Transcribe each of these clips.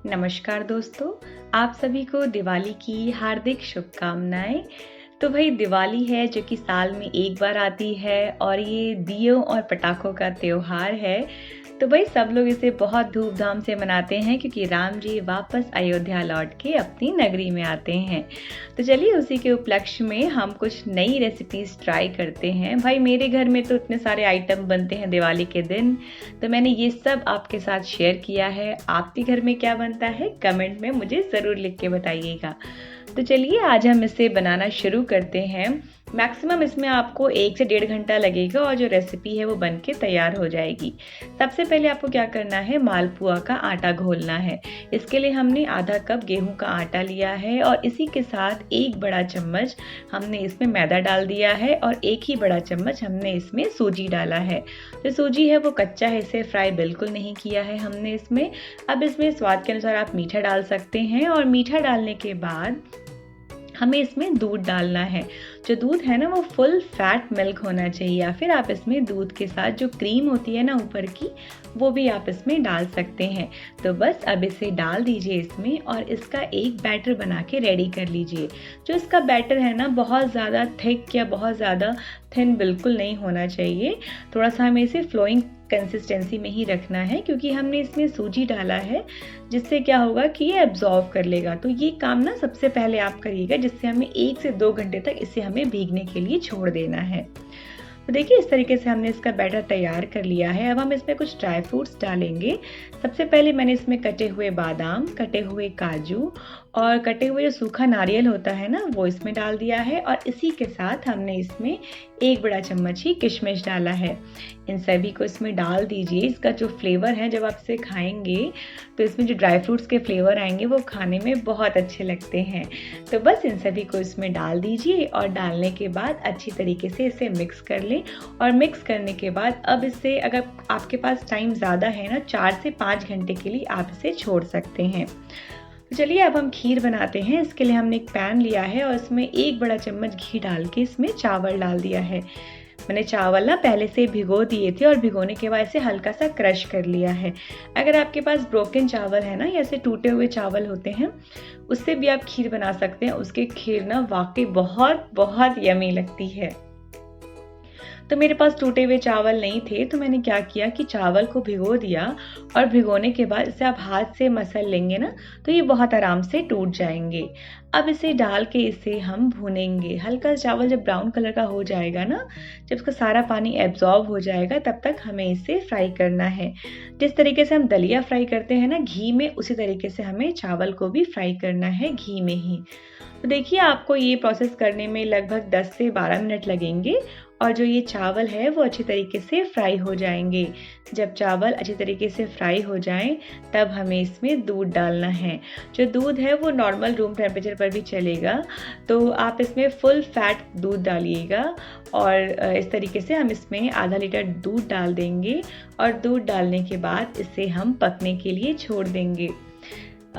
नमस्कार दोस्तों, आप सभी को दिवाली की हार्दिक शुभकामनाएँ। तो भाई दिवाली है जो कि साल में एक बार आती है और ये दियों और पटाखों का त्योहार है। तो भाई सब लोग इसे बहुत धूमधाम से मनाते हैं क्योंकि राम जी वापस अयोध्या लौट के अपनी नगरी में आते हैं। तो चलिए उसी के उपलक्ष्य में हम कुछ नई रेसिपीज़ ट्राई करते हैं। भाई मेरे घर में तो इतने सारे आइटम बनते हैं दिवाली के दिन, तो मैंने ये सब आपके साथ शेयर किया है। आपके घर में क्या बनता है कमेंट में मुझे ज़रूर लिख के बताइएगा। तो चलिए आज हम इसे बनाना शुरू करते हैं। मैक्सिमम इसमें आपको 1 से 1.5 घंटा लगेगा और जो रेसिपी है वो बन के तैयार हो जाएगी। सबसे पहले आपको क्या करना है, मालपुआ का आटा घोलना है। इसके लिए हमने आधा कप गेहूं का आटा लिया है और इसी के साथ 1 बड़ा चम्मच हमने इसमें मैदा डाल दिया है और 1 ही बड़ा चम्मच हमने इसमें सूजी डाला है। जो सूजी है वो कच्चा है, इसे फ्राई बिल्कुल नहीं किया है हमने इसमें। अब इसमें स्वाद के अनुसार आप मीठा डाल सकते हैं और मीठा डालने के बाद हमें इसमें दूध डालना है। जो दूध है ना वो फुल फैट मिल्क होना चाहिए, या फिर आप इसमें दूध के साथ जो क्रीम होती है ना ऊपर की वो भी आप इसमें डाल सकते हैं। तो बस अब इसे डाल दीजिए इसमें और इसका एक बैटर बना के रेडी कर लीजिए। जो इसका बैटर है ना बहुत ज़्यादा थिक या बहुत ज़्यादा थिन बिल्कुल नहीं होना चाहिए। थोड़ा सा हमें इसे फ्लोइंग कंसिस्टेंसी में ही रखना है क्योंकि हमने इसमें सूजी डाला है, जिससे क्या होगा कि ये एब्जॉर्व कर लेगा। तो ये काम ना सबसे पहले आप करिएगा, जिससे हमें 1 से 2 घंटे तक इसे हमें भीगने के लिए छोड़ देना है। तो देखिए इस तरीके से हमने इसका बैटर तैयार कर लिया है। अब हम इसमें कुछ ड्राई फ्रूट्स डालेंगे। सबसे पहले मैंने इसमें कटे हुए बादाम, कटे हुए काजू और कटे हुए जो सूखा नारियल होता है ना वो इसमें डाल दिया है और इसी के साथ हमने इसमें 1 बड़ा चम्मच ही किशमिश डाला है। इन सभी को इसमें डाल दीजिए। इसका जो फ्लेवर है जब आप इसे खाएंगे तो इसमें जो ड्राई फ्रूट्स के फ्लेवर आएंगे वो खाने में बहुत अच्छे लगते हैं। तो बस इन सभी को इसमें डाल दीजिए और डालने के बाद अच्छी तरीके से इसे मिक्स कर लें। और मिक्स करने के बाद अब इसे, अगर आपके पास टाइम ज़्यादा है ना, 4 से 5 घंटे के लिए आप इसे छोड़ सकते हैं। तो चलिए अब हम खीर बनाते हैं। इसके लिए हमने एक पैन लिया है और इसमें 1 बड़ा चम्मच घी डाल के इसमें चावल डाल दिया है। मैंने चावल ना पहले से भिगो दिए थे और भिगोने के बाद इसे हल्का सा क्रश कर लिया है। अगर आपके पास ब्रोकन चावल है ना, ऐसे टूटे हुए चावल होते हैं, उससे भी आप खीर बना सकते हैं। उसकी खीर ना वाकई बहुत बहुत यमी लगती है। तो मेरे पास टूटे हुए चावल नहीं थे, तो मैंने क्या किया कि चावल को भिगो दिया और भिगोने के बाद इसे आप हाथ से मसल लेंगे ना तो ये बहुत आराम से टूट जाएंगे। अब इसे डाल के इसे हम भूनेंगे। हल्का चावल जब ब्राउन कलर का हो जाएगा ना, जब इसका सारा पानी एब्जॉर्ब हो जाएगा, तब तक हमें इसे फ्राई करना है। जिस तरीके से हम दलिया फ्राई करते हैं ना घी में, उसी तरीके से हमें चावल को भी फ्राई करना है घी में ही। तो देखिए आपको ये प्रोसेस करने में लगभग 10 से 12 मिनट लगेंगे और जो ये चावल है वो अच्छी तरीके से फ्राई हो जाएंगे। जब चावल अच्छी तरीके से फ्राई हो जाएं तब हमें इसमें दूध डालना है। जो दूध है वो नॉर्मल रूम टेम्परेचर पर भी चलेगा, तो आप इसमें फुल फैट दूध डालिएगा। और इस तरीके से हम इसमें आधा लीटर दूध डाल देंगे और दूध डालने के बाद इसे हम पकने के लिए छोड़ देंगे।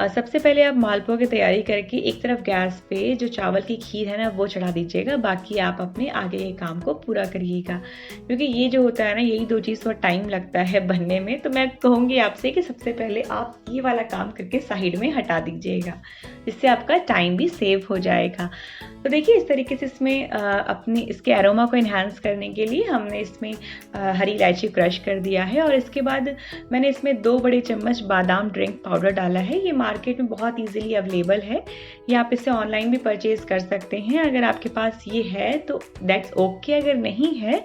सबसे पहले आप मालपुआ की तैयारी करके एक तरफ गैस पे जो चावल की खीर है ना वो चढ़ा दीजिएगा, बाकी आप अपने आगे के काम को पूरा करिएगा। क्योंकि ये जो होता है ना, यही 2 चीज़ थोड़ा टाइम लगता है बनने में, तो मैं कहूँगी आपसे कि सबसे पहले आप ये वाला काम करके साइड में हटा दीजिएगा, जिससे आपका टाइम भी सेव हो जाएगा। तो देखिए इस तरीके से इसमें अपनी इसके एरोमा को इन्हांस करने के लिए हमने इसमें हरी इलायची क्रश कर दिया है और इसके बाद मैंने इसमें 2 बड़े चम्मच बादाम ड्रिंक पाउडर डाला है। ये मार्केट में बहुत इजीली अवेलेबल है, या आप इसे ऑनलाइन भी परचेज कर सकते हैं। अगर आपके पास ये है तो दैट्स ओके, अगर नहीं है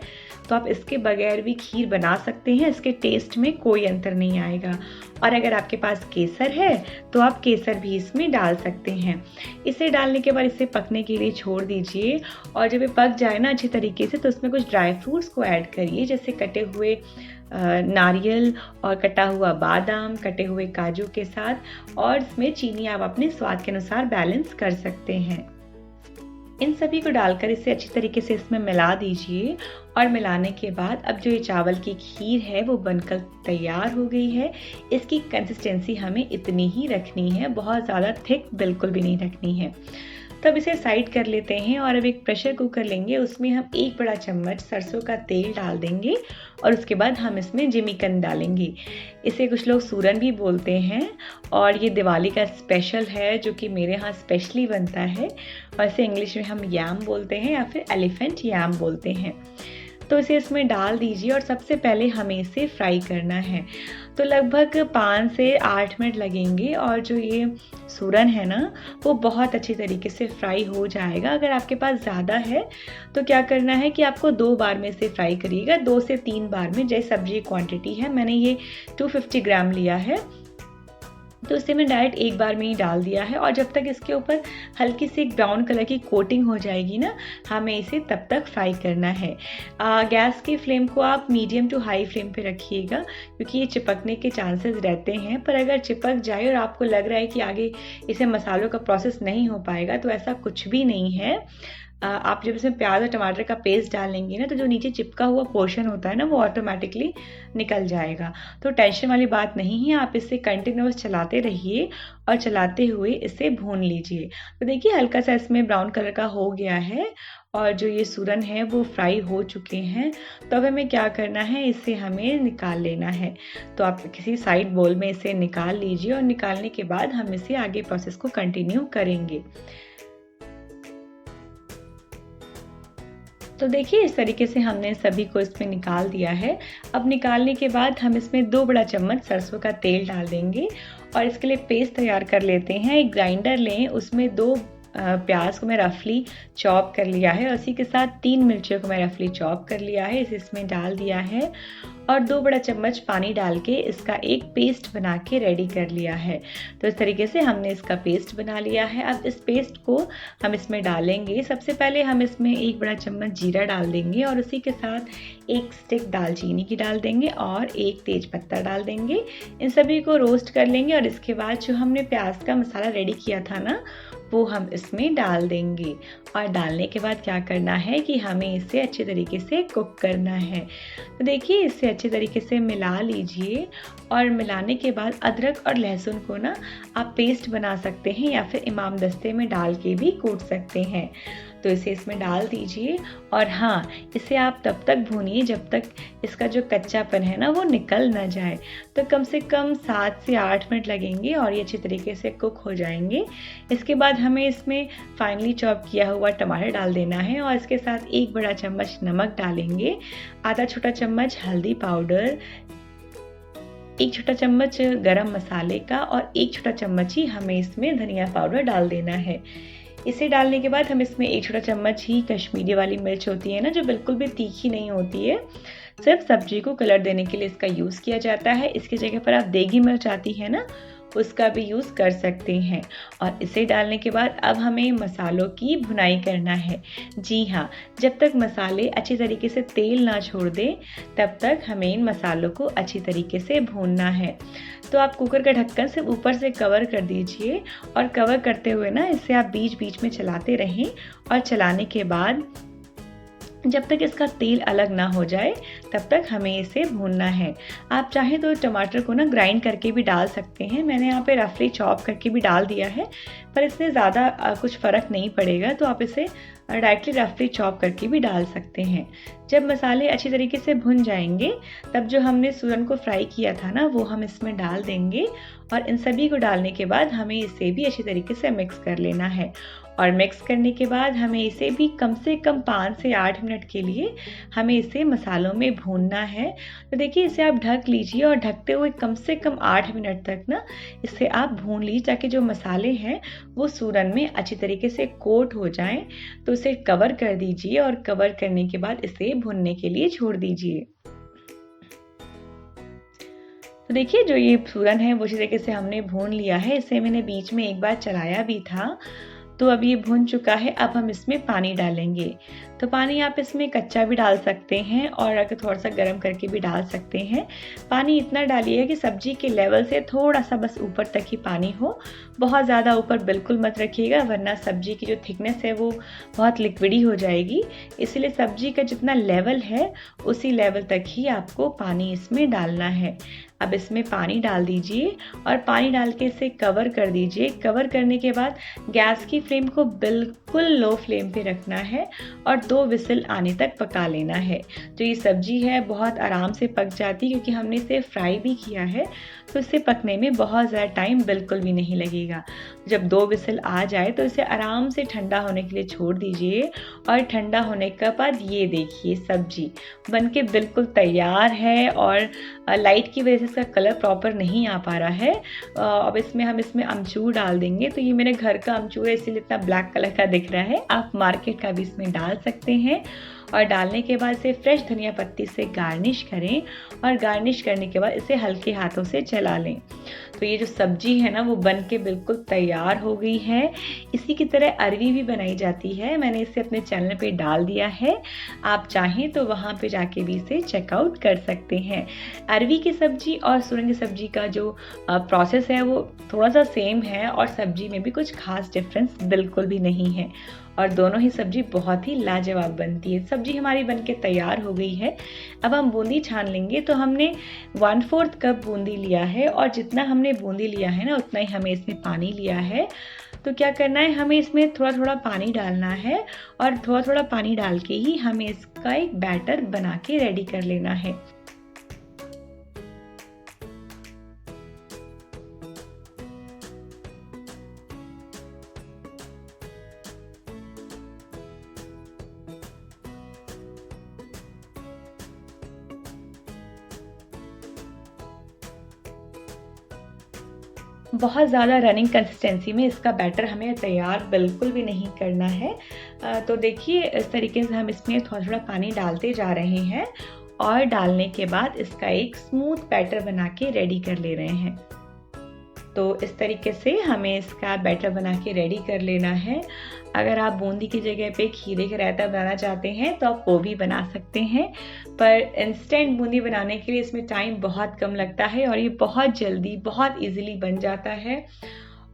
तो आप इसके बगैर भी खीर बना सकते हैं। इसके टेस्ट में कोई अंतर नहीं आएगा। और अगर आपके पास केसर है तो आप केसर भी इसमें डाल सकते हैं। इसे डालने के बाद इसे पकने के लिए छोड़ दीजिए और जब ये पक जाए ना अच्छी तरीके से, तो उसमें कुछ ड्राई फ्रूट्स को ऐड करिए, जैसे कटे हुए नारियल और कटा हुआ बादाम, कटे हुए काजू के साथ, और इसमें चीनी आप अपने स्वाद के अनुसार बैलेंस कर सकते हैं। इन सभी को डालकर इसे अच्छी तरीके से इसमें मिला दीजिए और मिलाने के बाद अब जो ये चावल की खीर है वो बनकर तैयार हो गई है। इसकी कंसिस्टेंसी हमें इतनी ही रखनी है, बहुत ज़्यादा थिक बिल्कुल भी नहीं रखनी है। तो अब इसे साइड कर लेते हैं और अब एक प्रेशर कुकर लेंगे, उसमें हम 1 बड़ा चम्मच सरसों का तेल डाल देंगे और उसके बाद हम इसमें जिमीकंद डालेंगे। इसे कुछ लोग सूरन भी बोलते हैं और ये दिवाली का स्पेशल है जो कि मेरे यहाँ स्पेशली बनता है, और इसे इंग्लिश में हम याम बोलते हैं या फिर एलिफेंट याम बोलते हैं। तो इसे इसमें डाल दीजिए और सबसे पहले हमें इसे फ्राई करना है। तो लगभग 5 से 8 मिनट लगेंगे और जो ये सूरन है ना वो बहुत अच्छी तरीके से फ्राई हो जाएगा। अगर आपके पास ज़्यादा है तो क्या करना है कि आपको 2 बार में इसे फ्राई करिएगा, 2 से 3 बार में, जैसे सब्जी क्वांटिटी है। मैंने ये 250 ग्राम लिया है तो इसे मैं डायरेक्ट 1 बार में ही डाल दिया है और जब तक इसके ऊपर हल्की सी एक ब्राउन कलर की कोटिंग हो जाएगी ना, हमें इसे तब तक फ्राई करना है। गैस की फ्लेम को आप मीडियम टू हाई फ्लेम पे रखिएगा क्योंकि ये चिपकने के चांसेस रहते हैं। पर अगर चिपक जाए और आपको लग रहा है कि आगे इसे मसालों का प्रोसेस नहीं हो पाएगा तो ऐसा कुछ भी नहीं है। आप जब इसमें प्याज और टमाटर का पेस्ट डालेंगे ना तो जो नीचे चिपका हुआ पोर्शन होता है ना वो ऑटोमेटिकली निकल जाएगा। तो टेंशन वाली बात नहीं है, आप इसे कंटिन्यूअस चलाते रहिए और चलाते हुए इसे भून लीजिए। तो देखिए हल्का सा इसमें ब्राउन कलर का हो गया है और जो ये सूरन है वो फ्राई हो चुके हैं। तो अब हमें क्या करना है, इसे हमें निकाल लेना है। तो आप किसी साइड बोल में इसे निकाल लीजिए और निकालने के बाद हम इसे आगे प्रोसेस को कंटिन्यू करेंगे। तो देखिए इस तरीके से हमने सभी को इसमें निकाल दिया है। अब निकालने के बाद हम इसमें 2 बड़ा चम्मच सरसों का तेल डाल देंगे और इसके लिए पेस्ट तैयार कर लेते हैं। एक ग्राइंडर लें, उसमें 2 प्याज को मैं रफली चॉप कर लिया है और उसी के साथ 3 मिर्चियों को मैं रफली चॉप कर लिया है, इसे इसमें डाल दिया है और 2 बड़ा चम्मच पानी डाल के इसका एक पेस्ट बना के रेडी कर लिया है। तो इस तरीके से हमने इसका पेस्ट बना लिया है। अब इस पेस्ट को हम इसमें डालेंगे। सबसे पहले हम इसमें 1 बड़ा चम्मच जीरा डाल देंगे और उसी के साथ 1 स्टिक दालचीनी की डाल देंगे और 1 तेज पत्ता डाल देंगे। इन सभी को रोस्ट कर लेंगे और इसके बाद जो हमने प्याज का मसाला रेडी किया था ना वो हम इसमें डाल देंगे और डालने के बाद क्या करना है कि हमें इसे अच्छे तरीके से कुक करना है। तो देखिए इसे अच्छे तरीके से मिला लीजिए और मिलाने के बाद अदरक और लहसुन को ना आप पेस्ट बना सकते हैं या फिर इमाम दस्ते में डाल के भी कूट सकते हैं। तो इसे इसमें डाल दीजिए और हाँ, इसे आप तब तक भूनिए जब तक इसका जो कच्चापन है ना वो निकल ना जाए। तो कम से कम 7 से 8 मिनट लगेंगे और ये अच्छे तरीके से कुक हो जाएंगे। इसके बाद हमें इसमें फाइनली चॉप किया हुआ टमाटर डाल देना है और इसके साथ 1 बड़ा चम्मच नमक डालेंगे, आधा छोटा चम्मच हल्दी पाउडर, 1 छोटा चम्मच गरम मसाले का और 1 छोटा चम्मच ही हमें इसमें धनिया पाउडर डाल देना है। इसे डालने के बाद हम इसमें 1 छोटा चम्मच ही कश्मीरी वाली मिर्च होती है ना, जो बिल्कुल भी तीखी नहीं होती है, सिर्फ सब्जी को कलर देने के लिए इसका यूज़ किया जाता है। इसकी जगह पर आप देगी मिर्च आती है ना उसका भी यूज़ कर सकते हैं। और इसे डालने के बाद अब हमें मसालों की भुनाई करना है। जी हाँ, जब तक मसाले अच्छी तरीके से तेल ना छोड़ दें तब तक हमें इन मसालों को अच्छी तरीके से भूनना है। तो आप कुकर का ढक्कन से ऊपर से कवर कर दीजिए और कवर करते हुए ना इसे आप बीच बीच में चलाते रहें और चलाने के बाद जब तक इसका तेल अलग ना हो जाए तब तक हमें इसे भूनना है। आप चाहें तो टमाटर को ना ग्राइंड करके भी डाल सकते हैं, मैंने यहाँ पे रफली चॉप करके भी डाल दिया है, पर इससे ज़्यादा कुछ फ़र्क नहीं पड़ेगा। तो आप इसे डायरेक्टली रफली चॉप करके भी डाल सकते हैं। जब मसाले अच्छी तरीके से भुन जाएंगे तब जो हमने सूरन को फ्राई किया था ना वो हम इसमें डाल देंगे और इन सभी को डालने के बाद हमें इसे भी अच्छी तरीके से मिक्स कर लेना है। और मिक्स करने के बाद हमें इसे भी कम से कम 5 से 8 मिनट के लिए हमें इसे मसालों में भूनना है। तो देखिए इसे आप ढक लीजिए और ढकते हुए कम से कम 8 मिनट तक ना इसे आप भून लीजिए ताकि जो मसाले हैं वो सूरन में अच्छी तरीके से कोट हो जाएं। तो इसे कवर कर दीजिए और कवर करने के बाद इसे भुनने के लिए छोड़ दीजिए। तो देखिए जो ये सूरन है वो अच्छी तरीके से हमने भून लिया है, इसे मैंने बीच में एक बार चलाया भी था। तो अब ये भुन चुका है, अब हम इसमें पानी डालेंगे। तो पानी आप इसमें कच्चा भी डाल सकते हैं और अगर थोड़ा सा गर्म करके भी डाल सकते हैं। पानी इतना डालिए कि सब्जी के लेवल से थोड़ा सा बस ऊपर तक ही पानी हो, बहुत ज़्यादा ऊपर बिल्कुल मत रखिएगा, वरना सब्जी की जो थिकनेस है वो बहुत लिक्विडी हो जाएगी। इसलिए सब्जी का जितना लेवल है उसी लेवल तक ही आपको पानी इसमें डालना है। अब इसमें पानी डाल दीजिए और पानी डाल के इसे कवर कर दीजिए। कवर करने के बाद गैस की फ्लेम को बिल्कुल लो फ्लेम पे रखना है और 2 विसिल आने तक पका लेना है। जो ये सब्जी है बहुत आराम से पक जाती है, क्योंकि हमने इसे फ्राई भी किया है, तो इसे पकने में बहुत ज़्यादा टाइम बिल्कुल भी नहीं लगेगा। जब 2 विसिल आ जाए तो इसे आराम से ठंडा होने के लिए छोड़ दीजिए और ठंडा होने के बाद ये देखिए सब्जी बनके बिल्कुल तैयार है और लाइट की वजह से इसका कलर प्रॉपर नहीं आ पा रहा है। अब हम इसमें अमचूर डाल देंगे। तो ये मेरे घर का अमचूर है, इसीलिए इतना ब्लैक कलर का दिख रहा है। आप मार्केट का भी इसमें डाल सकते हैं और डालने के बाद इसे फ्रेश धनिया पत्ती से गार्निश करें और गार्निश करने के बाद इसे हल्के हाथों से चला लें। तो ये जो सब्जी है ना वो बन के बिल्कुल तैयार हो गई है। इसी की तरह अरवी भी बनाई जाती है, मैंने इसे अपने चैनल पे डाल दिया है, आप चाहें तो वहाँ पे जाके भी इसे चेकआउट कर सकते हैं। अरवी की सब्जी और सूरन की सब्जी का जो प्रोसेस है वो थोड़ा सा सेम है और सब्जी में भी कुछ खास डिफरेंस बिल्कुल भी नहीं है और दोनों ही सब्जी बहुत ही लाजवाब बनती है। सब्जी हमारी बनके तैयार हो गई है। अब हम बूंदी छान लेंगे। तो हमने 1/4 कप बूंदी लिया है और जितना हमने बूंदी लिया है ना उतना ही हमें इसमें पानी लिया है। तो क्या करना है, हमें इसमें थोड़ा थोड़ा पानी डालना है और थोड़ा थोड़ा पानी डाल के ही हमें इसका एक बैटर बना के रेडी कर लेना है। बहुत ज़्यादा रनिंग कंसिस्टेंसी में इसका बैटर हमें तैयार बिल्कुल भी नहीं करना है। तो देखिए इस तरीके से हम इसमें थोड़ा थोड़ा पानी डालते जा रहे हैं और डालने के बाद इसका एक स्मूथ बैटर बना के रेडी कर ले रहे हैं। तो इस तरीके से हमें इसका बैटर बना के रेडी कर लेना है। अगर आप बूंदी की जगह पे खीरे का रायता बनाना चाहते हैं तो आप वो भी बना सकते हैं, पर इंस्टेंट बूंदी बनाने के लिए इसमें टाइम बहुत कम लगता है और ये बहुत जल्दी बहुत इजीली बन जाता है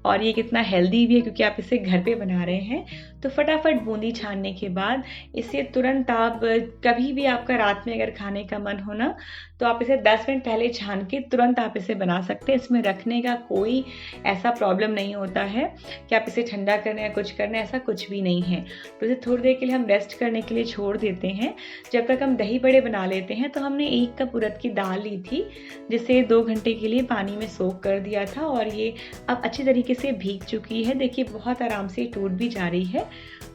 और ये कितना हेल्दी भी है क्योंकि आप इसे घर पे बना रहे हैं। तो फटाफट बूंदी छानने के बाद इसे तुरंत आप कभी भी आपका रात में अगर खाने का मन हो ना तो आप इसे 10 मिनट पहले छान के तुरंत आप इसे बना सकते हैं। इसमें रखने का कोई ऐसा प्रॉब्लम नहीं होता है कि आप इसे ठंडा करना या कुछ करना, ऐसा कुछ भी नहीं है। तो इसे थोड़ी देर के लिए हम रेस्ट करने के लिए छोड़ देते हैं। जब तक हम दही बड़े बना लेते हैं तो हमने 1 कप उड़द की दाल ली थी जिसे 2 घंटे के लिए पानी में सोक कर दिया था और ये अब अच्छी तरीके से भीग चुकी है। देखिए बहुत आराम से टूट भी जा रही है।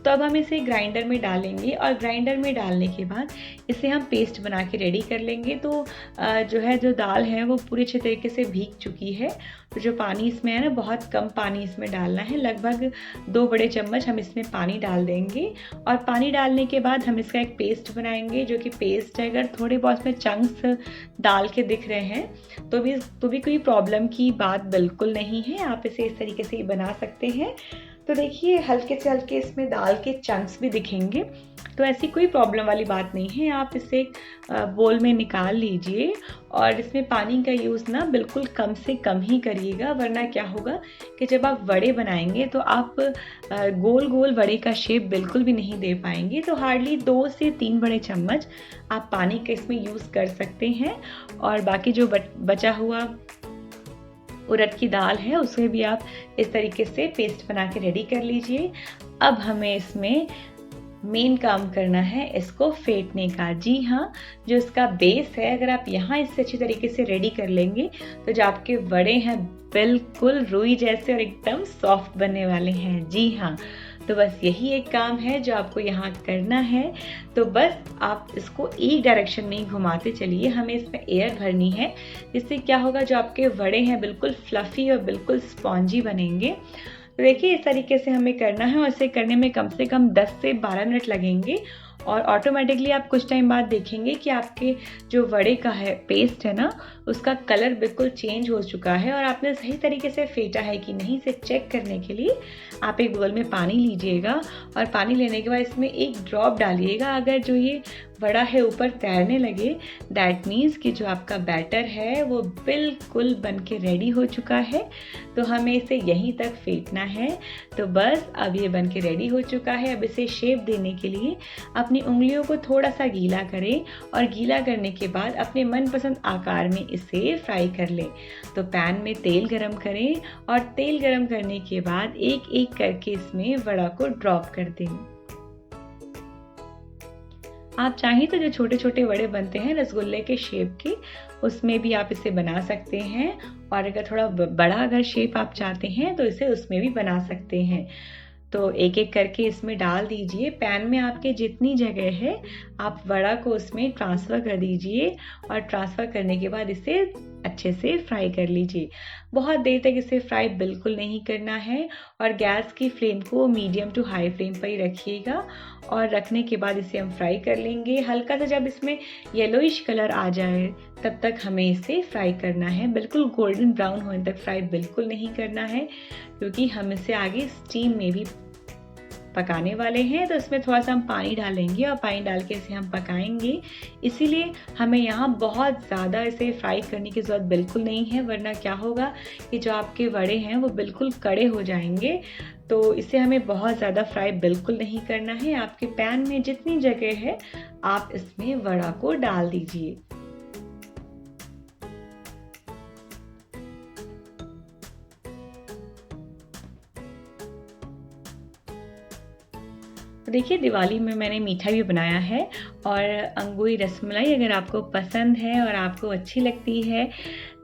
तो अब हम इसे ग्राइंडर में डालेंगे और ग्राइंडर में डालने के बाद इसे हम पेस्ट बना के रेडी कर लेंगे। तो जो दाल है वो पूरी अच्छे तरीके से भीग चुकी है। तो जो पानी इसमें है ना बहुत कम पानी इसमें डालना है, लगभग 2 बड़े चम्मच हम इसमें पानी डाल देंगे और पानी डालने के बाद हम इसका एक पेस्ट बनाएंगे। जो कि पेस्ट है अगर थोड़े बहुत में चंक्स दाल के दिख रहे हैं तो भी कोई प्रॉब्लम की बात बिल्कुल नहीं है, आप इसे इस तरीके से ही बना सकते हैं। तो देखिए हल्के से हल्के इसमें दाल के चंक्स भी दिखेंगे, तो ऐसी कोई प्रॉब्लम वाली बात नहीं है। आप इसे बोल में निकाल लीजिए और इसमें पानी का यूज़ ना बिल्कुल कम से कम ही करिएगा, वरना क्या होगा कि जब आप वड़े बनाएंगे तो आप गोल गोल वड़े का शेप बिल्कुल भी नहीं दे पाएंगे। तो हार्डली 2 से 3 बड़े चम्मच आप पानी का इसमें यूज़ कर सकते हैं और बाकी जो बचा हुआ उड़द की दाल है उसे भी आप इस तरीके से पेस्ट बना के रेडी कर लीजिए। अब हमें इसमें मेन काम करना है इसको फेंटने का। जी हाँ, जो इसका बेस है अगर आप यहाँ इससे अच्छी तरीके से रेडी कर लेंगे तो जो आपके वड़े हैं बिल्कुल रुई जैसे और एकदम सॉफ्ट बनने वाले हैं। जी हाँ, तो बस यही एक काम है जो आपको यहाँ करना है। तो बस आप इसको एक डायरेक्शन में ही घुमाते चलिए, हमें इसमें एयर भरनी है, जिससे क्या होगा जो आपके वड़े हैं बिल्कुल फ्लफी और बिल्कुल स्पॉन्जी बनेंगे। तो देखिए इस तरीके से हमें करना है और इसे करने में कम से कम 10 से 12 मिनट लगेंगे और ऑटोमेटिकली आप कुछ टाइम बाद देखेंगे कि आपके जो वड़े का है पेस्ट है ना, उसका कलर बिल्कुल चेंज हो चुका है और आपने सही तरीके से फेंटा है कि नहीं, इसे चेक करने के लिए आप एक बोल में पानी लीजिएगा और पानी लेने के बाद इसमें एक ड्रॉप डालिएगा। अगर जो ये वड़ा है ऊपर तैरने लगे, दैट मीन्स कि जो आपका बैटर है वो बिल्कुल बन के रेडी हो चुका है। तो हमें इसे यहीं तक फेंटना है। तो बस अब ये बन के रेडी हो चुका है। अब इसे शेप देने के लिए अपनी उंगलियों को थोड़ा सा गीला करें और गीला करने के बाद अपने मनपसंद आकार में इसे फ्राई कर लें। तो पैन में तेल गरम करें और तेल गरम करने के बाद एक एक करके इसमें वड़ा को ड्रॉप कर दें। आप चाहें तो जो छोटे छोटे वड़े बनते हैं रसगुल्ले के शेप के, उसमें भी आप इसे बना सकते हैं। और अगर थोड़ा बड़ा अगर शेप आप चाहते हैं तो इसे उसमें भी बना सकते हैं। तो एक एक करके इसमें डाल दीजिए। पैन में आपके जितनी जगह है आप वड़ा को उसमें ट्रांसफ़र कर दीजिए और ट्रांसफ़र करने के बाद इसे अच्छे से फ्राई कर लीजिए। बहुत देर तक इसे फ्राई बिल्कुल नहीं करना है और गैस की फ्लेम को मीडियम टू हाई फ्लेम पर ही रखिएगा। और रखने के बाद इसे हम फ्राई कर लेंगे। हल्का सा जब इसमें येलोइश कलर आ जाए तब तक हमें इसे फ्राई करना है। बिल्कुल गोल्डन ब्राउन होने तक फ्राई बिल्कुल नहीं करना है, क्योंकि हम इसे आगे स्टीम में भी पकाने वाले हैं। तो इसमें थोड़ा सा हम पानी डालेंगे और पानी डाल के इसे हम पकाएंगे। इसीलिए हमें यहाँ बहुत ज़्यादा इसे फ्राई करने की ज़रूरत बिल्कुल नहीं है, वरना क्या होगा कि जो आपके वड़े हैं वो बिल्कुल कड़े हो जाएंगे। तो इसे हमें बहुत ज़्यादा फ्राई बिल्कुल नहीं करना है। आपके पैन में जितनी जगह है आप इसमें वड़ा को डाल दीजिए। तो देखिए, दिवाली में मैंने मीठा भी बनाया है और अंगूरी रसमलाई अगर आपको पसंद है और आपको अच्छी लगती है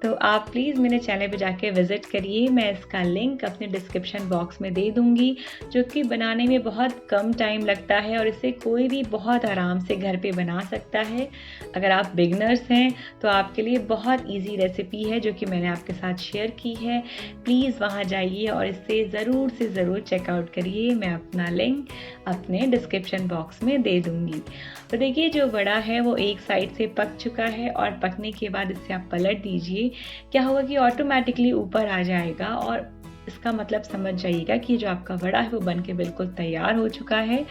तो आप प्लीज़ मेरे चैनल पे जाके विज़िट करिए। मैं इसका लिंक अपने डिस्क्रिप्शन बॉक्स में दे दूँगी, जो कि बनाने में बहुत कम टाइम लगता है और इसे कोई भी बहुत आराम से घर पे बना सकता है। अगर आप बिगनर्स हैं तो आपके लिए बहुत ईज़ी रेसिपी है जो कि मैंने आपके साथ शेयर की है। प्लीज़ वहाँ जाइए और इसे ज़रूर से ज़रूर चेकआउट करिए। मैं अपना लिंक अपने डिस्क्रिप्शन बॉक्स में दे दूँगी। तो देखिए, जो वड़ा है वो एक साइड से पक चुका है और पकने के बाद इसे आप पलट दीजिए। क्या होगा कि ऑटोमेटिकली ऊपर आ जाएगा और इसका मतलब समझ जाइएगा कि जो आपका वड़ा है वो बनके बिल्कुल तैयार हो चुका है।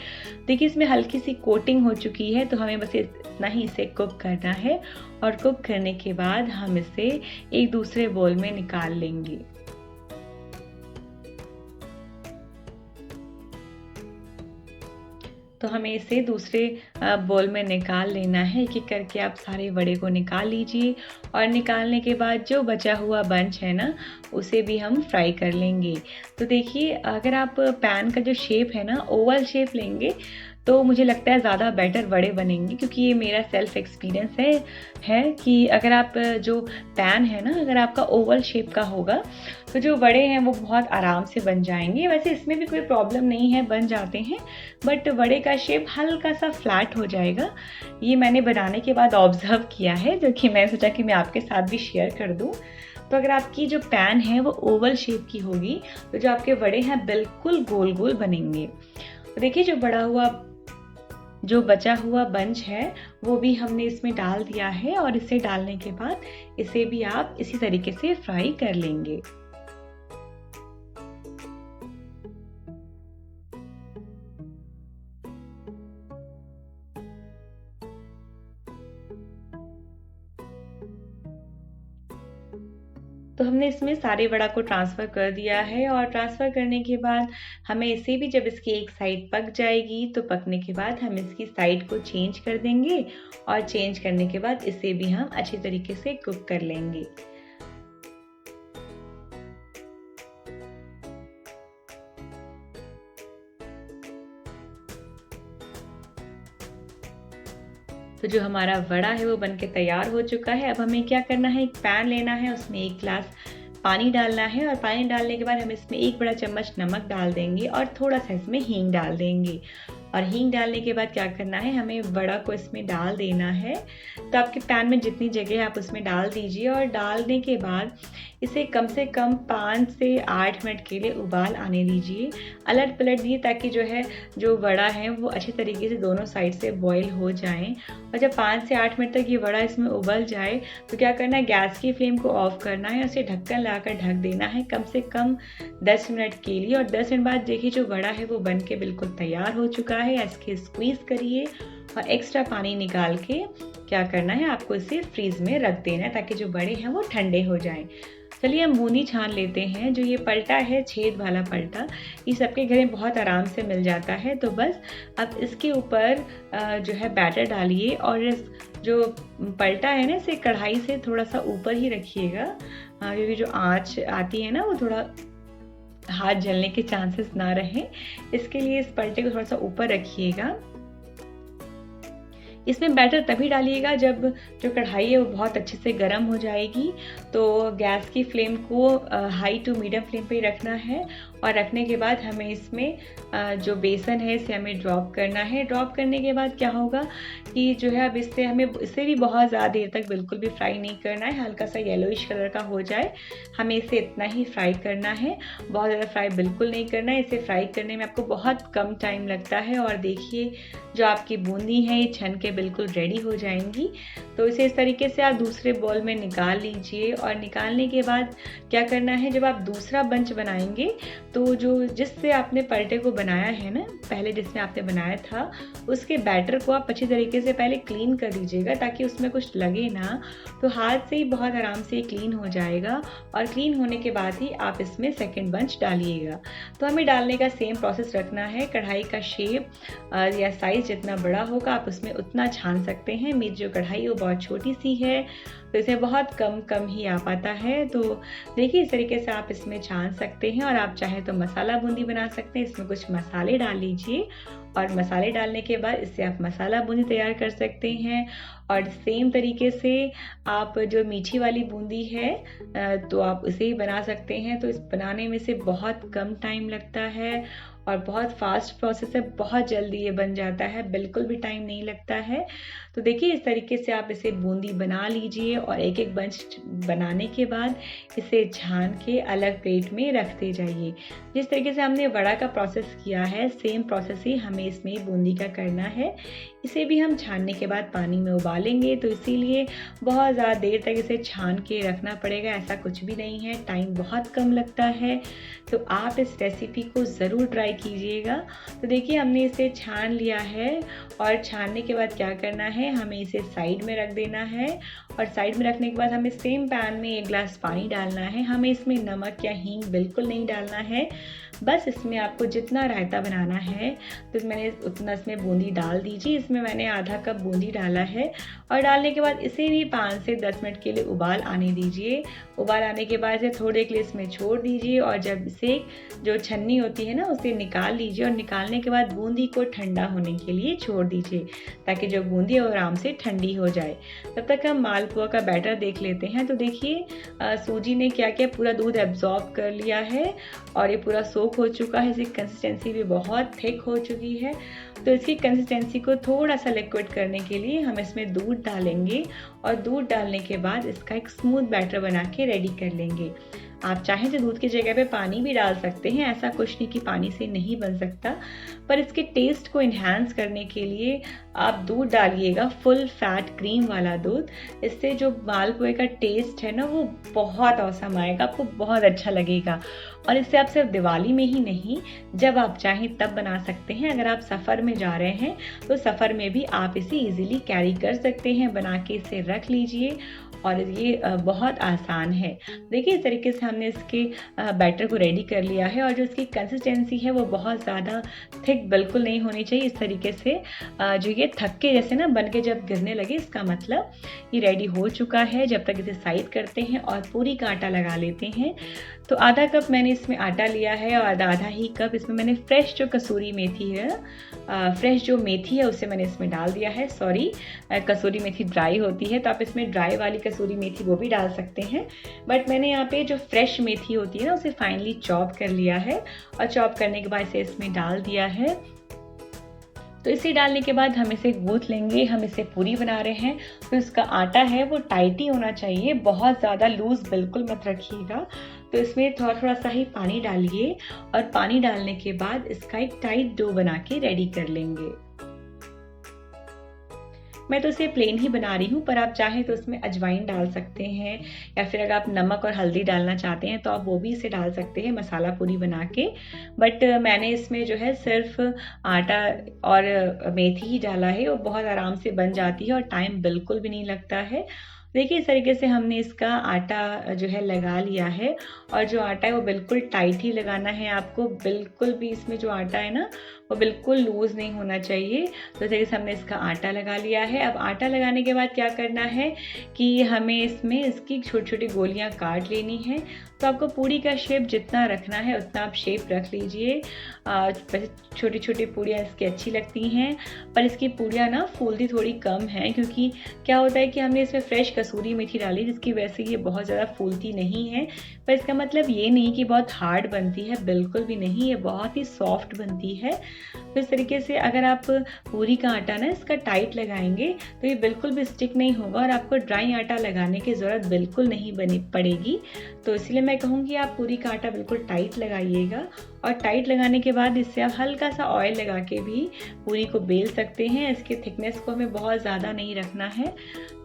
देखिए, इसमें हल्की सी कोटिंग हो चुकी है, तो हमें बस इतना ही इसे कुक करना है और कुक करने के बाद हम इसे एक दूसरे बोल में निकाल लेंगे। तो हमें इसे दूसरे बोल में निकाल लेना है। एक एक करके आप सारे वड़े को निकाल लीजिए और निकालने के बाद जो बचा हुआ बंच है ना, उसे भी हम फ्राई कर लेंगे। तो देखिए, अगर आप पैन का जो शेप है ना ओवल शेप लेंगे तो मुझे लगता है ज़्यादा बेटर वड़े बनेंगे, क्योंकि ये मेरा सेल्फ एक्सपीरियंस है कि अगर आप जो पैन है ना अगर आपका ओवल शेप का होगा तो जो वड़े हैं वो बहुत आराम से बन जाएंगे। वैसे इसमें भी कोई प्रॉब्लम नहीं है, बन जाते हैं, बट वड़े का शेप हल्का सा फ्लैट हो जाएगा। ये मैंने बनाने के बाद ऑब्जर्व किया है, जो कि मैं सोचा कि मैं आपके साथ भी शेयर कर दूँ। तो अगर आपकी जो पैन है वो ओवल शेप की होगी तो जो आपके वड़े हैं बिल्कुल गोल गोल बनेंगे। तो देखिए, जो बचा हुआ बंच है वो भी हमने इसमें डाल दिया है और इसे डालने के बाद इसे भी आप इसी तरीके से फ्राई कर लेंगे। तो हमने इसमें सारे वड़ा को ट्रांसफ़र कर दिया है और ट्रांसफ़र करने के बाद हमें इसे भी जब इसकी एक साइड पक जाएगी तो पकने के बाद हम इसकी साइड को चेंज कर देंगे और चेंज करने के बाद इसे भी हम अच्छी तरीके से कुक कर लेंगे। तो जो हमारा वड़ा है वो बनके तैयार हो चुका है। अब हमें क्या करना है, एक पैन लेना है, उसमें 1 ग्लास पानी डालना है और पानी डालने के बाद हम इसमें 1 बड़ा चम्मच नमक डाल देंगे और थोड़ा सा इसमें हींग डाल देंगे और हींग डालने के बाद क्या करना है, हमें वड़ा को इसमें डाल देना है। तो आपके पैन में जितनी जगह है आप उसमें डाल दीजिए और डालने के बाद इसे कम से कम 5 से 8 मिनट के लिए उबाल आने दीजिए। अलट पलट दिए ताकि जो है जो वड़ा है वो अच्छी तरीके से दोनों साइड से बॉईल हो जाएं। और जब 5 से 8 मिनट तक ये वड़ा इसमें उबल जाए तो क्या करना है, गैस की फ्लेम को ऑफ करना है, उसे ढक्कन लगाकर ढक देना है कम से कम 10 मिनट के लिए। और 10 मिनट बाद देखिए जो वड़ा है वो बन के बिल्कुल तैयार हो चुका है। इसके स्क्वीज़ करिए और एक्स्ट्रा पानी निकाल के क्या करना है, आपको इसे फ्रीज में रख देना है ताकि जो बड़े हैं वो ठंडे हो जाएं। चलिए हम बूंदी छान लेते हैं। जो ये पलटा है, छेद वाला पलटा, ये सबके घर में बहुत आराम से मिल जाता है। तो बस अब इसके ऊपर जो है बैटर डालिए और इस जो पलटा है ना, इसे कढ़ाई से थोड़ा सा ऊपर ही रखिएगा, क्योंकि जो आँच आती है ना वो थोड़ा हाथ जलने के चांसेस ना रहें, इसके लिए इस पलटे को थोड़ा सा ऊपर रखिएगा। इसमें बैटर तभी डालिएगा जब जो कढ़ाई है वो बहुत अच्छे से गर्म हो जाएगी। तो गैस की फ्लेम को हाई टू मीडियम फ्लेम पे ही रखना है और रखने के बाद हमें इसमें जो बेसन है इसे हमें ड्रॉप करना है। ड्रॉप करने के बाद क्या होगा कि जो है अब इससे हमें इसे भी बहुत ज़्यादा देर तक बिल्कुल भी फ्राई नहीं करना है, हल्का सा येलोइश कलर का हो जाए हमें इसे इतना ही फ्राई करना है, बहुत ज़्यादा फ्राई बिल्कुल नहीं करना है। इसे फ्राई करने में आपको बहुत कम टाइम लगता है। और देखिए जो आपकी बूंदी है ये छन के बिल्कुल रेडी हो जाएंगी। तो इसे इस तरीके से आप दूसरे बाउल में निकाल लीजिए और निकालने के बाद क्या करना है, जब आप दूसरा बंच बनाएंगे तो जो जिससे आपने पलटे को बनाया है ना, पहले जिसमें आपने बनाया था, उसके बैटर को आप अच्छी तरीके से पहले क्लीन कर लीजिएगा ताकि उसमें कुछ लगे ना। तो हाथ से ही बहुत आराम से क्लीन हो जाएगा और क्लीन होने के बाद ही आप इसमें सेकेंड बंच डालिएगा। तो हमें डालने का सेम प्रोसेस रखना है। कढ़ाई का शेप या साइज़ जितना बड़ा होगा आप उसमें उतना छान सकते हैं। मेरी जो कढ़ाई है वो बहुत छोटी सी है तो इसे बहुत कम ही आ पाता है। तो देखिए इस तरीके से आप इसमें छान सकते हैं। और आप चाहें तो मसाला बूंदी बना सकते हैं, इसमें कुछ मसाले डाल लीजिए और मसाले डालने के बाद इससे आप मसाला बूंदी तैयार कर सकते हैं। और सेम तरीके से आप जो मीठी वाली बूंदी है तो आप उसे ही बना सकते हैं। तो इस बनाने में से बहुत कम टाइम लगता है और बहुत फास्ट प्रोसेस है, बहुत जल्दी ये बन जाता है, बिल्कुल भी टाइम नहीं लगता है। तो देखिए इस तरीके से आप इसे बूंदी बना लीजिए और एक एक बंच बनाने के बाद इसे छान के अलग प्लेट में रखते जाइए। जिस तरीके से हमने वड़ा का प्रोसेस किया है सेम प्रोसेस ही हमें इसमें बूंदी का करना है। इसे भी हम छानने के बाद पानी में उबालेंगे, तो इसीलिए बहुत ज़्यादा देर तक इसे छान के रखना पड़ेगा, ऐसा कुछ भी नहीं है, टाइम बहुत कम लगता है। तो आप इस रेसिपी को ज़रूर ट्राई कीजिएगा। तो देखिए हमने इसे छान लिया है और छानने के बाद क्या करना है, हमें इसे साइड में रख देना है। और साइड में रखने के बाद हमें सेम पैन में 1 गिलास पानी डालना है। हमें इसमें नमक या हींग बिल्कुल नहीं डालना है, बस इसमें आपको जितना रायता बनाना है तो मैंने उतना इसमें बूंदी डाल दीजिए। इसमें मैंने आधा कप बूंदी डाला है और डालने के बाद इसे भी 5 से 10 मिनट के लिए उबाल आने दीजिए। उबाल आने के बाद इसे थोड़े के लिए इसमें छोड़ दीजिए और जब इसे जो छन्नी होती है ना उसे निकाल लीजिए। और निकालने के बाद बूंदी को ठंडा होने के लिए छोड़ दीजिए ताकि जो बूंदी है वो आराम से ठंडी हो जाए। तब तक हम मालपुआ का बैटर देख लेते हैं। तो देखिए सूजी ने क्या किया, पूरा दूध एब्जॉर्ब कर लिया है और ये पूरा सोक हो चुका है। इसकी कंसिस्टेंसी भी बहुत थिक हो चुकी है। तो इसकी कंसिस्टेंसी को थोड़ा सा लिक्विड करने के लिए हम इसमें दूध डालेंगे और दूध डालने के बाद इसका एक स्मूथ बैटर बना के रेडी कर लेंगे। आप चाहें तो दूध की जगह पे पानी भी डाल सकते हैं, ऐसा कुछ नहीं कि पानी से नहीं बन सकता, पर इसके टेस्ट को इन्हांस करने के लिए आप दूध डालिएगा, फुल फैट क्रीम वाला दूध। इससे जो मालपुए का टेस्ट है ना वो बहुत औसम आएगा, आपको बहुत अच्छा लगेगा। और इससे आप सिर्फ दिवाली में ही नहीं, जब आप चाहें तब बना सकते हैं। अगर आप सफ़र में जा रहे हैं तो सफ़र में भी आप इसे इजीली कैरी कर सकते हैं। बना के इसे रख लीजिए और ये बहुत आसान है। देखिए इस तरीके से हमने इसके बैटर को रेडी कर लिया है और जो इसकी कंसिस्टेंसी है वो बहुत ज़्यादा थिक बिल्कुल नहीं होनी चाहिए। इस तरीके से जो ये थक्के जैसे ना बन के जब गिरने लगे, इसका मतलब ये रेडी हो चुका है। जब तक इसे साइड करते हैं और पूरी का आटा लगा लेते हैं। तो आधा कप मैंने इसमें आटा लिया है और आधा ही कप इसमें मैंने फ्रेश जो कसूरी मेथी है, फ्रेश जो मेथी है उसे मैंने इसमें डाल दिया है। सॉरी, कसूरी मेथी ड्राई होती है तो आप इसमें ड्राई वाली कसूरी मेथी वो भी डाल सकते हैं, बट मैंने यहाँ पे जो फ्रेश मेथी होती है ना उसे फाइनली चॉप कर लिया है और चॉप करने के बाद इसे इसमें डाल दिया है। तो इसे डालने के बाद हम इसे गूँथ लेंगे। हम इसे पूरी बना रहे हैं तो इसका आटा है वो टाइट ही होना चाहिए, बहुत ज़्यादा लूज़ बिल्कुल मत रखिएगा। तो इसमें थोड़ा-थोड़ा सा ही पानी डालिए और पानी डालने के बाद इसका एक टाइट डो बना के रेडी कर लेंगे। मैं तो इसे प्लेन ही बना रही हूँ, पर आप चाहें तो इसमें अजवाइन डाल सकते हैं या फिर अगर आप नमक और हल्दी डालना चाहते हैं तो आप वो भी इसे डाल सकते हैं मसाला पूरी बना के। बट मैंने इसमें जो है सिर्फ आटा और मेथी ही डाला है और बहुत आराम से बन जाती है और टाइम बिल्कुल भी नहीं लगता है। देखिए, इस तरीके से हमने इसका आटा जो है लगा लिया है और जो आटा है वो बिल्कुल टाइट ही लगाना है आपको, बिल्कुल भी इसमें जो आटा है ना वो बिल्कुल लूज़ नहीं होना चाहिए। तो इस तरीके से हमने इसका आटा लगा लिया है। अब आटा लगाने के बाद क्या करना है कि हमें इसमें इसकी छोटी-छोटी गोलियाँ काट लेनी है। तो आपको पूरी का शेप जितना रखना है उतना आप शेप रख लीजिए। वैसे छोटी-छोटी पूड़ियाँ इसकी अच्छी लगती हैं, पर इसकी पूड़ियाँ ना फूलती थोड़ी कम हैं क्योंकि क्या होता है कि हमने इसमें फ्रेश कसूरी मेथी डाली जिसकी वजह से ये बहुत ज़्यादा फूलती नहीं है। पर इसका मतलब ये नहीं कि बहुत हार्ड बनती है, बिल्कुल भी नहीं, ये बहुत ही सॉफ्ट बनती है। तो इस तरीके से अगर आप पूरी का आटा ना इसका टाइट लगाएंगे तो ये बिल्कुल भी स्टिक नहीं होगा और आपको ड्राई आटा लगाने की ज़रूरत बिल्कुल नहीं बनी पड़ेगी। तो इसलिए मैं कहूँगी आप पूरी का आटा बिल्कुल टाइट लगाइएगा और टाइट लगाने के बाद इससे आप हल्का सा ऑयल लगा के भी पूरी को बेल सकते हैं। इसके थिकनेस को हमें बहुत ज़्यादा नहीं रखना है।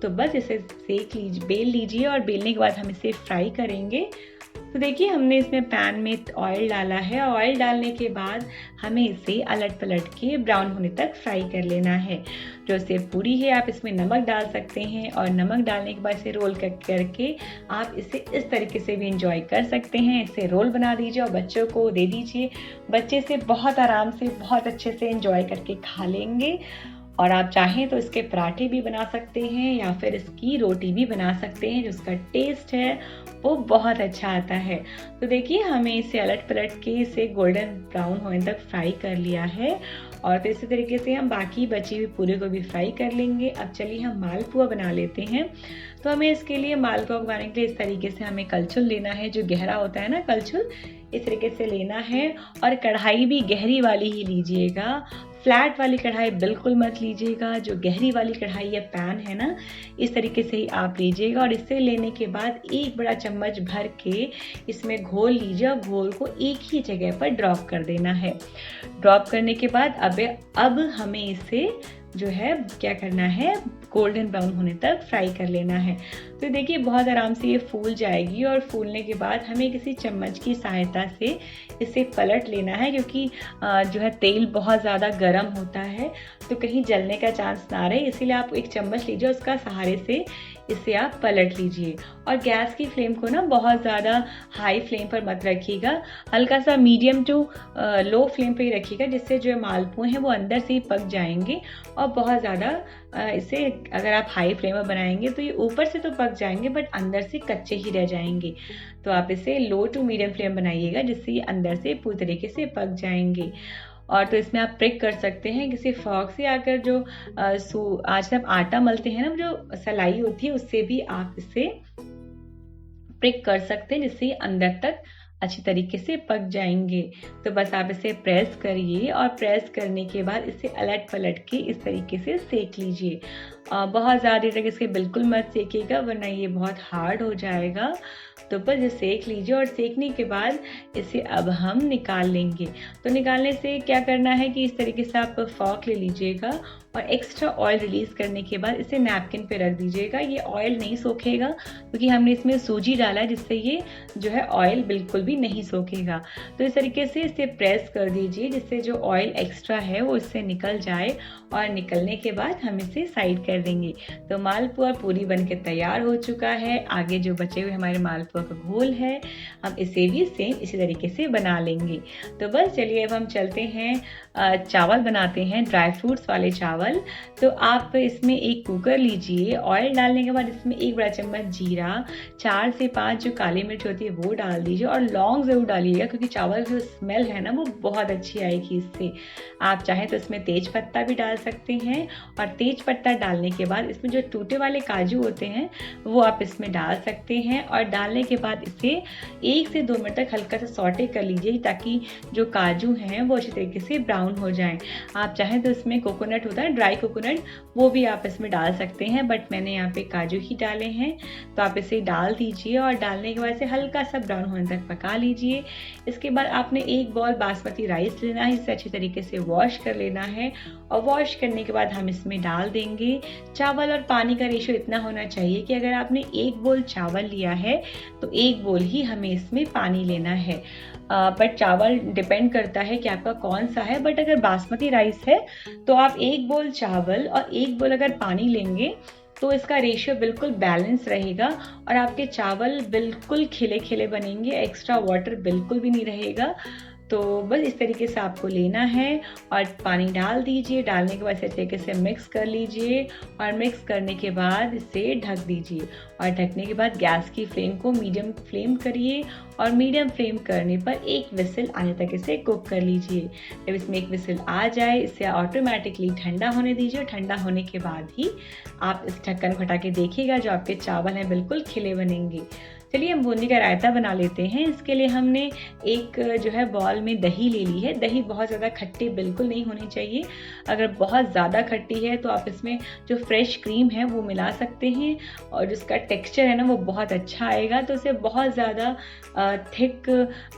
तो बस इसे बेल लीजिए और बेलने के बाद हम इसे फ्राई करेंगे। तो देखिए, हमने इसमें पैन में ऑयल डाला है। ऑयल डालने के बाद हमें इसे अलट पलट के ब्राउन होने तक फ्राई कर लेना है। जो सेव पूरी है आप इसमें नमक डाल सकते हैं और नमक डालने के बाद इसे रोल करके आप इसे इस तरीके से भी इंजॉय कर सकते हैं। इसे रोल बना दीजिए और बच्चों को दे दीजिए। बच्चे से बहुत आराम से बहुत अच्छे से इंजॉय करके खा लेंगे। और आप चाहें तो इसके पराठे भी बना सकते हैं या फिर इसकी रोटी भी बना सकते हैं, जिसका टेस्ट है वो बहुत अच्छा आता है। तो देखिए, हमें इसे अलट पलट के इसे गोल्डन ब्राउन होने तक फ्राई कर लिया है और तो इसी तरीके से हम बाकी बची हुई पूरी को भी फ्राई कर लेंगे। अब चलिए हम मालपुआ बना लेते हैं। तो हमें इसके लिए मालपुआ बनाने के लिए इस तरीके से हमें कलछुल लेना है, जो गहरा होता है ना कलछुल, इस तरीके से लेना है और कढ़ाई भी गहरी वाली ही लीजिएगा। फ्लैट वाली कढ़ाई बिल्कुल मत लीजिएगा। जो गहरी वाली कढ़ाई या पैन है ना, इस तरीके से ही आप लीजिएगा और इसे लेने के बाद एक बड़ा चम्मच भर के इसमें घोल लीजिए और घोल को एक ही जगह पर ड्रॉप कर देना है। ड्रॉप करने के बाद अब हमें इसे जो है क्या करना है, गोल्डन ब्राउन होने तक फ्राई कर लेना है। तो देखिए, बहुत आराम से ये फूल जाएगी और फूलने के बाद हमें किसी चम्मच की सहायता से इसे पलट लेना है क्योंकि जो है तेल बहुत ज़्यादा गर्म होता है तो कहीं जलने का चांस ना रहे, इसीलिए आप एक चम्मच लीजिए, उसका सहारे से इसे आप पलट लीजिए। और गैस की फ्लेम को ना बहुत ज़्यादा हाई फ्लेम पर मत रखिएगा, हल्का सा मीडियम टू लो फ्लेम पे ही रखिएगा, जिससे जो मालपुए हैं वो अंदर से ही पक जाएंगे। और बहुत ज़्यादा इसे अगर आप हाई फ्लेम पर बनाएंगे तो ये ऊपर से तो पक जाएंगे बट अंदर से कच्चे ही रह जाएंगे। तो आप इसे लो टू मीडियम फ्लेम बनाइएगा, जिससे ये अंदर से पूरी तरीके से पक जाएंगे। और तो इसमें आप प्रिक कर सकते हैं किसी फॉर्क से, आकर जो आज आप आटा मलते हैं ना, जो सलाई होती है उससे भी आप इसे प्रिक कर सकते हैं, जिससे अंदर तक अच्छी तरीके से पक जाएंगे। तो बस आप इसे प्रेस करिए और प्रेस करने के बाद इसे अलट पलट के इस तरीके से सेक लीजिए। बहुत ज़्यादा देर तक इसे बिल्कुल मत सेकिएगा वरना ये बहुत हार्ड हो जाएगा। तो बस इसे सेक लीजिए और सेकने के बाद इसे अब हम निकाल लेंगे। तो निकालने से क्या करना है कि इस तरीके से आप फॉर्क ले लीजिएगा और एक्स्ट्रा ऑयल रिलीज़ करने के बाद इसे नैपकिन पे रख दीजिएगा। ये ऑयल नहीं सोखेगा क्योंकि हमने इसमें सूजी डाला है, जिससे ये जो है ऑयल बिल्कुल भी नहीं सोखेगा। तो इस तरीके से इसे प्रेस कर दीजिए जिससे जो ऑयल एक्स्ट्रा है वो इससे निकल जाए और निकलने के बाद हम इसे साइड कर देंगे। तो मालपुआ पूरी बनके तैयार हो चुका है। आगे जो बचे हुए हमारे मालपुआ का घोल है, हम इसे भी सेम इसी तरीके से बना लेंगे। तो बस चलिए अब हम चलते हैं, चावल बनाते हैं, ड्राई फ्रूट्स वाले चावल। चावल, तो आप इसमें एक कुकर लीजिए। ऑयल डालने के बाद इसमें 1 बड़ा चम्मच जीरा, 4 से 5 जो काली मिर्च होती है वो डाल दीजिए और लौंग ज़रूर डालिएगा, क्योंकि चावल की जो स्मेल है ना वो बहुत अच्छी आएगी इससे। आप चाहें तो इसमें तेज पत्ता भी डाल सकते हैं, और तेज पत्ता डालने के बाद इसमें जो टूटे वाले काजू होते हैं वो आप इसमें डाल सकते हैं, और डालने के बाद इसे 1 से 2 मिनट तक हल्का सा सॉटे कर लीजिए, ताकि जो काजू हैं वो अच्छी तरीके से ब्राउन हो जाएं। आप चाहें तो इसमें कोकोनट होता है, ड्राई कोकोनट, वो भी आप इसमें डाल सकते हैं, बट मैंने यहाँ पे काजू ही डाले हैं। तो आप इसे डाल दीजिए और डालने के बाद इसे हल्का सा ब्राउन होने तक पका लीजिए। इसके बाद आपने 1 बॉल बासमती राइस लेना है, इसे अच्छी तरीके से वॉश कर लेना है, और वॉश करने के बाद हम इसमें डाल देंगे। चावल और पानी का रेशियो इतना होना चाहिए कि अगर आपने 1 बोल चावल लिया है तो 1 बोल ही हमें इसमें पानी लेना है। बट चावल डिपेंड करता है कि आपका कौन सा है, बट अगर बासमती राइस है तो आप 1 बोल चावल और 1 बोल अगर पानी लेंगे तो इसका रेशियो बिल्कुल बैलेंस रहेगा, और आपके चावल बिल्कुल खिले खिले बनेंगे, एक्स्ट्रा वाटर बिल्कुल भी नहीं रहेगा। तो बस इस तरीके से आपको लेना है, और पानी डाल दीजिए। डालने के बाद इस तरीके से मिक्स कर लीजिए, और मिक्स करने के बाद इसे ढक दीजिए, और ढकने के बाद गैस की फ्लेम को मीडियम फ्लेम करिए, और मीडियम फ्लेम करने पर 1 विसिल आने तक इसे कुक कर लीजिए। जब इसमें 1 विसिल आ जाए इसे ऑटोमेटिकली ठंडा होने दीजिए, और ठंडा होने के बाद ही आप इस ढक्कन को हटा के देखिएगा, जो आपके चावल हैं बिल्कुल खिले बनेंगे। चलिए हम बूंदी का रायता बना लेते हैं। इसके लिए हमने एक जो है बॉल में दही ले ली है। दही बहुत ज़्यादा खट्टी बिल्कुल नहीं होनी चाहिए। अगर बहुत ज़्यादा खट्टी है तो आप इसमें जो फ्रेश क्रीम है वो मिला सकते हैं, और जिसका टेक्सचर है ना वो बहुत अच्छा आएगा। तो इसे बहुत ज़्यादा थिक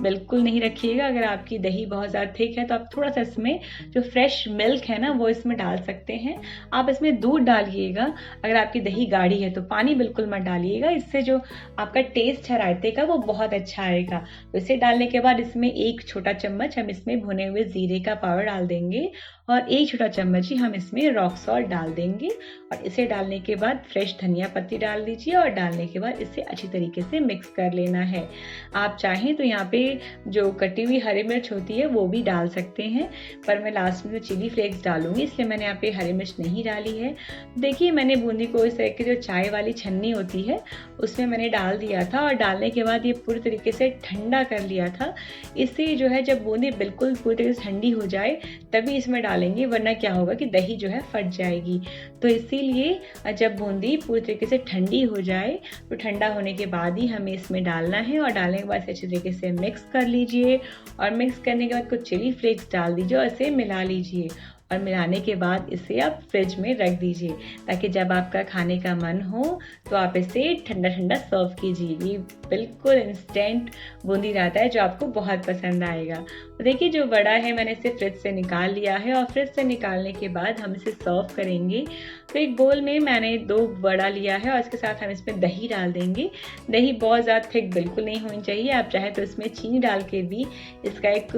बिल्कुल नहीं रखिएगा। अगर आपकी दही बहुत ज़्यादा थिक है तो आप थोड़ा सा इसमें जो फ्रेश मिल्क है ना वो इसमें डाल सकते हैं। आप इसमें दूध डालिएगा। अगर आपकी दही गाढ़ी है तो पानी बिल्कुल मत डालिएगा, इससे जो आपका टेस्ट है रायते का वो बहुत अच्छा आएगा। तो इसे डालने के बाद इसमें 1 छोटा चम्मच हम इसमें भुने हुए जीरे का पाउडर डाल देंगे, और 1 छोटा चम्मच ही हम इसमें रॉक सॉल्ट डाल देंगे, और इसे डालने के बाद फ्रेश धनिया पत्ती डाल दीजिए, और डालने के बाद इसे अच्छी तरीके से मिक्स कर लेना है। आप चाहें तो यहाँ पे जो कटी हुई हरी मिर्च होती है वो भी डाल सकते हैं, पर मैं लास्ट में तो चिली फ्लेक्स डालूंगी, इसलिए मैंने यहाँ पे हरी मिर्च नहीं डाली है। देखिए मैंने बूंदी को इस तरह की जो चाय वाली छन्नी होती है उसमें मैंने डाल दिया था, और डालने के बाद ये पूरी तरीके से ठंडा कर लिया था। इससे जो है जब बूंदी बिल्कुल पूरी तरीके से ठंडी हो जाए तभी इसमें डालेंगे, वरना क्या होगा कि दही जो है फट जाएगी। तो इसीलिए जब बूंदी पूरी तरीके से ठंडी हो जाए तो ठंडा होने के बाद ही हमें इसमें डालना है, और डालने के बाद अच्छी तरीके से मिक्स कर लीजिए, और मिक्स करने के बाद कुछ चिली फ्लेक्स डाल दीजिए और इसे मिला लीजिए, और मिलाने के बाद इसे आप फ्रिज में रख दीजिए, ताकि जब आपका खाने का मन हो तो आप इसे ठंडा ठंडा सर्व कीजिए। ये बिल्कुल इंस्टेंट बूंदी रायता है जो आपको बहुत पसंद आएगा। तो देखिए जो वड़ा है मैंने इसे फ्रिज से निकाल लिया है, और फ्रिज से निकालने के बाद हम इसे सर्व करेंगे। तो एक बोल में मैंने 2 वड़ा लिया है, और इसके साथ हम इसमें दही डाल देंगे। दही बहुत ज़्यादा थिक बिल्कुल नहीं होनी चाहिए। आप चाहे तो इसमें चीनी डाल के भी इसका एक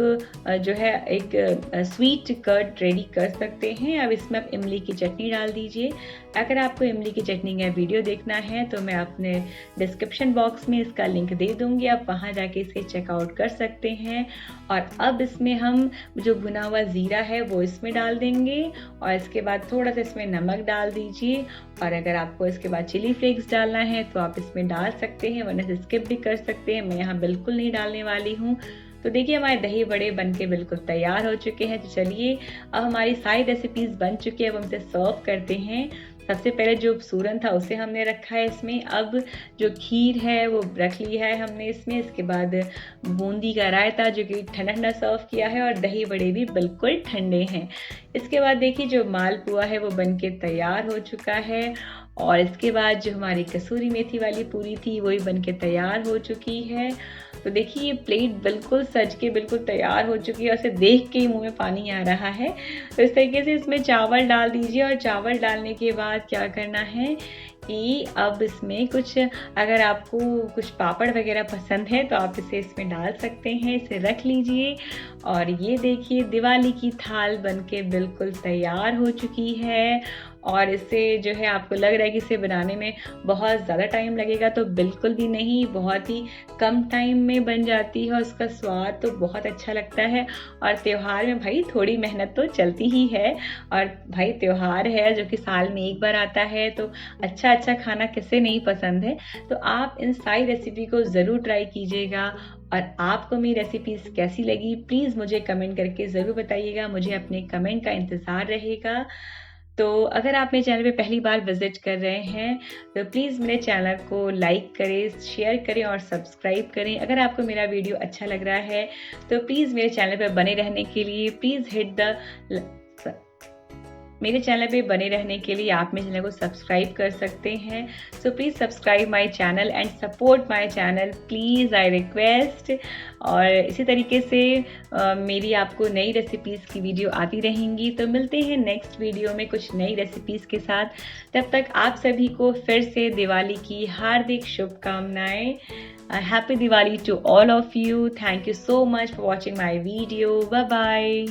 जो है एक स्वीट कर्ड रेडी कर सकते हैं। अब इसमें आप इमली की चटनी डाल दीजिए। अगर आपको इमली की चटनी का वीडियो देखना है तो मैं अपने डिस्क्रिप्शन बॉक्स में इसका लिंक दे दूंगी, आप वहां जाके इसे चेकआउट कर सकते हैं। और अब इसमें हम जो भुना हुआ ज़ीरा है वो इसमें डाल देंगे, और इसके बाद थोड़ा सा इसमें नमक डाल दीजिए, और अगर आपको इसके बाद चिली फ्लेक्स डालना है तो आप इसमें डाल सकते हैं, वरना स्किप भी कर सकते हैं। मैं यहाँ बिल्कुल नहीं डालने वाली हूँ। तो देखिए हमारे दही बड़े बनके बिल्कुल तैयार हो चुके हैं। तो चलिए अब हमारी सारी रेसिपीज बन चुकी है, अब हम इसे सर्व करते हैं। सबसे पहले जो सूरन था उसे हमने रखा है इसमें। अब जो खीर है वो रख लिया है हमने इसमें। इसके बाद बूंदी का रायता जो कि ठंडा ठंडा सर्व किया है, और दही बड़े भी बिल्कुल ठंडे हैं। इसके बाद देखिए जो मालपुआ है वो बनके तैयार हो चुका है, और इसके बाद जो हमारी कसूरी मेथी वाली पूरी थी वही बनके तैयार हो चुकी है। तो देखिए ये प्लेट बिल्कुल सज के बिल्कुल तैयार हो चुकी है, और इसे देख के ही मुंह में पानी आ रहा है। तो इस तरीके से इसमें चावल डाल दीजिए, और चावल डालने के बाद क्या करना है कि अब इसमें कुछ अगर आपको कुछ पापड़ वगैरह पसंद है तो आप इसे इसमें डाल सकते हैं। इसे रख लीजिए, और ये देखिए दिवाली की थाल बनके बिल्कुल तैयार हो चुकी है। और इससे जो है आपको लग रहा है कि इसे बनाने में बहुत ज़्यादा टाइम लगेगा, तो बिल्कुल भी नहीं, बहुत ही कम टाइम में बन जाती है। उसका स्वाद तो बहुत अच्छा लगता है। और त्योहार में भाई थोड़ी मेहनत तो चलती ही है, और भाई त्योहार है जो कि साल में एक बार आता है, तो अच्छा अच्छा खाना किसे नहीं पसंद है। तो आप इन सारी रेसिपी को ज़रूर ट्राई कीजिएगा। और आपको मेरी रेसिपीज़ कैसी लगी प्लीज़ मुझे कमेंट करके ज़रूर बताइएगा, मुझे अपने कमेंट का इंतज़ार रहेगा। तो अगर आप मेरे चैनल पे पहली बार विज़िट कर रहे हैं तो प्लीज़ मेरे चैनल को लाइक करें, शेयर करें और सब्सक्राइब करें। अगर आपको मेरा वीडियो अच्छा लग रहा है तो प्लीज़ मेरे चैनल पे बने रहने के लिए प्लीज़ मेरे चैनल पे बने रहने के लिए आप मेरे चैनल को सब्सक्राइब कर सकते हैं। So please subscribe my channel and support my channel please, I request. और इसी तरीके से मेरी आपको नई रेसिपीज़ की वीडियो आती रहेंगी। तो मिलते हैं नेक्स्ट वीडियो में कुछ नई रेसिपीज़ के साथ। तब तक आप सभी को फिर से दिवाली की हार्दिक शुभकामनाएं। Happy Diwali to all of you. Thank you so much for watching my video. Bye bye.